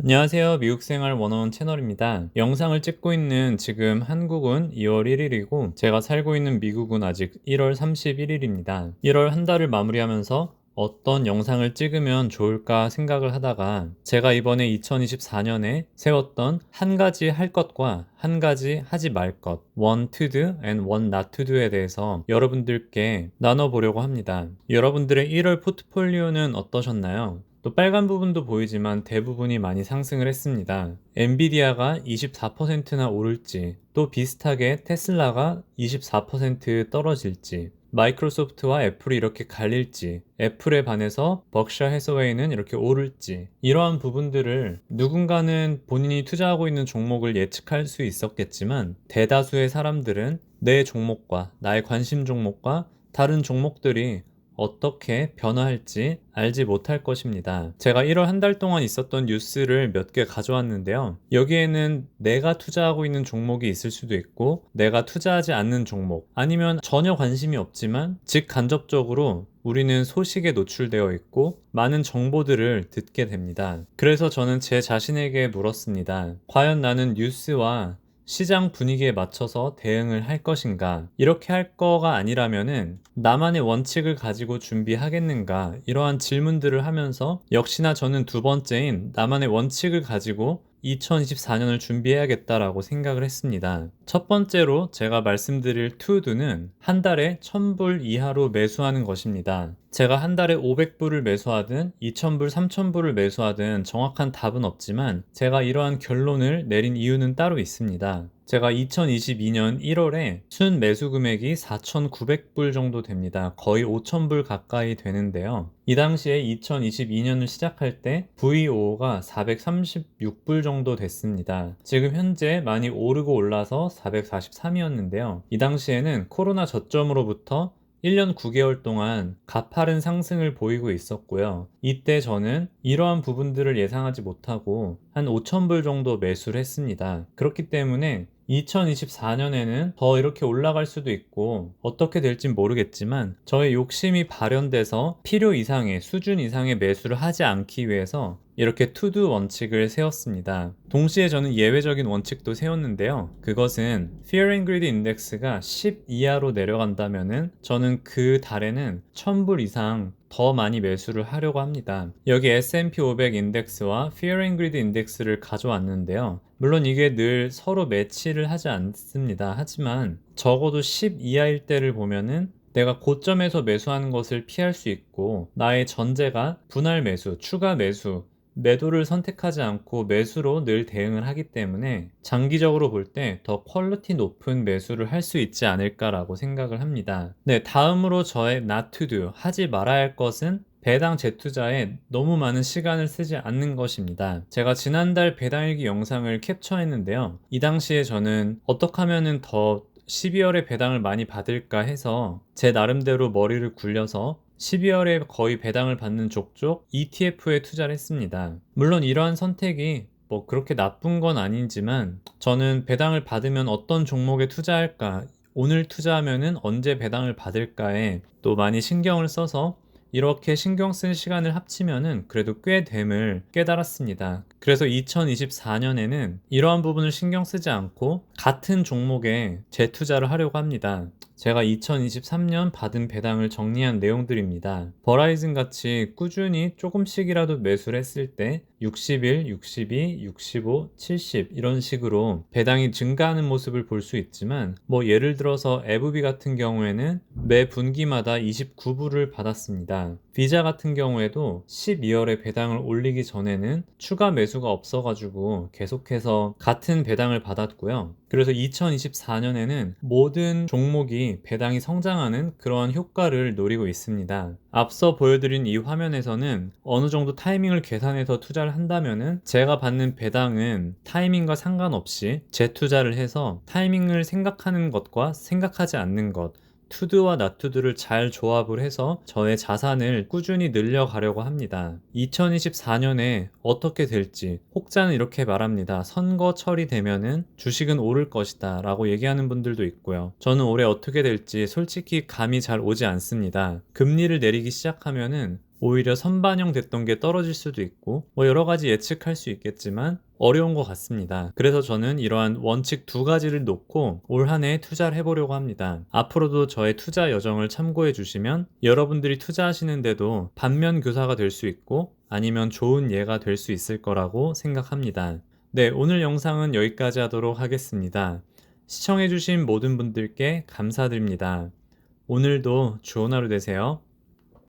안녕하세요. 미국생활 101 채널입니다. 영상을 찍고 있는 지금 한국은 2월 1일이고 제가 살고 있는 미국은 아직 1월 31일입니다. 1월 한 달을 마무리하면서 어떤 영상을 찍으면 좋을까 생각을 하다가 제가 이번에 2024년에 세웠던 한 가지 할 것과 한 가지 하지 말 것, one to do and one not to do에 대해서 여러분들께 나눠보려고 합니다. 여러분들의 1월 포트폴리오는 어떠셨나요? 또 빨간 부분도 보이지만 대부분이 많이 상승을 했습니다. 엔비디아가 24%나 오를지, 또 비슷하게 테슬라가 24% 떨어질지, 마이크로소프트와 애플이 이렇게 갈릴지, 애플에 반해서 벅샤 해서웨이는 이렇게 오를지, 이러한 부분들을 누군가는 본인이 투자하고 있는 종목을 예측할 수 있었겠지만 대다수의 사람들은 내 종목과 나의 관심 종목과 다른 종목들이 어떻게 변화할지 알지 못할 것입니다. 제가 1월 한 달 동안 있었던 뉴스를 몇 개 가져왔는데요. 여기에는 내가 투자하고 있는 종목이 있을 수도 있고 내가 투자하지 않는 종목, 아니면 전혀 관심이 없지만 직간접적으로 우리는 소식에 노출되어 있고 많은 정보들을 듣게 됩니다. 그래서 저는 제 자신에게 물었습니다. 과연 나는 뉴스와 시장 분위기에 맞춰서 대응을 할 것인가? 이렇게 할 거가 아니라면은 나만의 원칙을 가지고 준비하겠는가? 이러한 질문들을 하면서 역시나 저는 두 번째인 나만의 원칙을 가지고 2024년을 준비해야겠다라고 생각을 했습니다. 첫 번째로 제가 말씀드릴 투두는 한 달에 1000불 이하로 매수하는 것입니다. 제가 한 달에 500불을 매수하든 2000불, 3000불을 매수하든 정확한 답은 없지만 제가 이러한 결론을 내린 이유는 따로 있습니다. 제가 2022년 1월에 순 매수 금액이 4,900불 정도 됩니다. 거의 5,000불 가까이 되는데요. 이 당시에 2022년을 시작할 때 VO가 436불 정도 됐습니다. 지금 현재 많이 오르고 올라서 443이었는데요. 이 당시에는 코로나 저점으로부터 1년 9개월 동안 가파른 상승을 보이고 있었고요. 이때 저는 이러한 부분들을 예상하지 못하고 한 5,000불 정도 매수를 했습니다. 그렇기 때문에 2024년에는 더 이렇게 올라갈 수도 있고 어떻게 될진 모르겠지만 저의 욕심이 발현돼서 필요 이상의 수준 이상의 매수를 하지 않기 위해서 이렇게 투두 원칙을 세웠습니다. 동시에 저는 예외적인 원칙도 세웠는데요. 그것은 Fear and Greed 인덱스가 10 이하로 내려간다면은 저는 그 달에는 1000불 이상 더 많이 매수를 하려고 합니다. 여기 S&P 500 인덱스와 Fear and Greed 인덱스를 가져왔는데요. 물론 이게 늘 서로 매치를 하지 않습니다. 하지만 적어도 10 이하일 때를 보면은 내가 고점에서 매수하는 것을 피할 수 있고 나의 전제가 분할 매수, 추가 매수, 매도를 선택하지 않고 매수로 늘 대응을 하기 때문에 장기적으로 볼 때 더 퀄리티 높은 매수를 할 수 있지 않을까라고 생각을 합니다. 네, 다음으로 저의 not to do, 하지 말아야 할 것은 배당 재투자에 너무 많은 시간을 쓰지 않는 것입니다. 제가 지난달 배당일기 영상을 캡처했는데요. 이 당시에 저는 어떻게 하면은 더 12월에 배당을 많이 받을까 해서 제 나름대로 머리를 굴려서 12월에 거의 배당을 받는 족족 ETF에 투자를 했습니다. 물론 이러한 선택이 뭐 그렇게 나쁜 건 아니지만 저는 배당을 받으면 어떤 종목에 투자할까, 오늘 투자하면은 언제 배당을 받을까에 또 많이 신경을 써서 이렇게 신경 쓴 시간을 합치면은 그래도 꽤 됨을 깨달았습니다. 그래서 2024년에는 이러한 부분을 신경 쓰지 않고 같은 종목에 재투자를 하려고 합니다. 제가 2023년 받은 배당을 정리한 내용들입니다. 버라이즌 같이 꾸준히 조금씩이라도 매수를 했을 때 61, 62, 65, 70 이런 식으로 배당이 증가하는 모습을 볼 수 있지만 뭐 예를 들어서 에브비 같은 경우에는 매 분기마다 29불을 받았습니다. 비자 같은 경우에도 12월에 배당을 올리기 전에는 추가 매수가 없어가지고 계속해서 같은 배당을 받았고요. 그래서 2024년에는 모든 종목이 배당이 성장하는 그러한 효과를 노리고 있습니다. 앞서 보여드린 이 화면에서는 어느 정도 타이밍을 계산해서 투자를 한다면은 제가 받는 배당은 타이밍과 상관없이 재투자를 해서 타이밍을 생각하는 것과 생각하지 않는 것, 투두와 나투두를 잘 조합을 해서 저의 자산을 꾸준히 늘려가려고 합니다. 2024년에 어떻게 될지 혹자는 이렇게 말합니다. 선거철이 되면은 주식은 오를 것이다 라고 얘기하는 분들도 있고요. 저는 올해 어떻게 될지 솔직히 감이 잘 오지 않습니다. 금리를 내리기 시작하면은 오히려 선반영됐던 게 떨어질 수도 있고 여러 가지 예측할 수 있겠지만 어려운 것 같습니다. 그래서 저는 이러한 원칙 두 가지를 놓고 올 한 해 투자를 해보려고 합니다. 앞으로도 저의 투자 여정을 참고해 주시면 여러분들이 투자하시는데도 반면 교사가 될 수 있고 아니면 좋은 예가 될 수 있을 거라고 생각합니다. 네, 오늘 영상은 여기까지 하도록 하겠습니다. 시청해 주신 모든 분들께 감사드립니다. 오늘도 좋은 하루 되세요.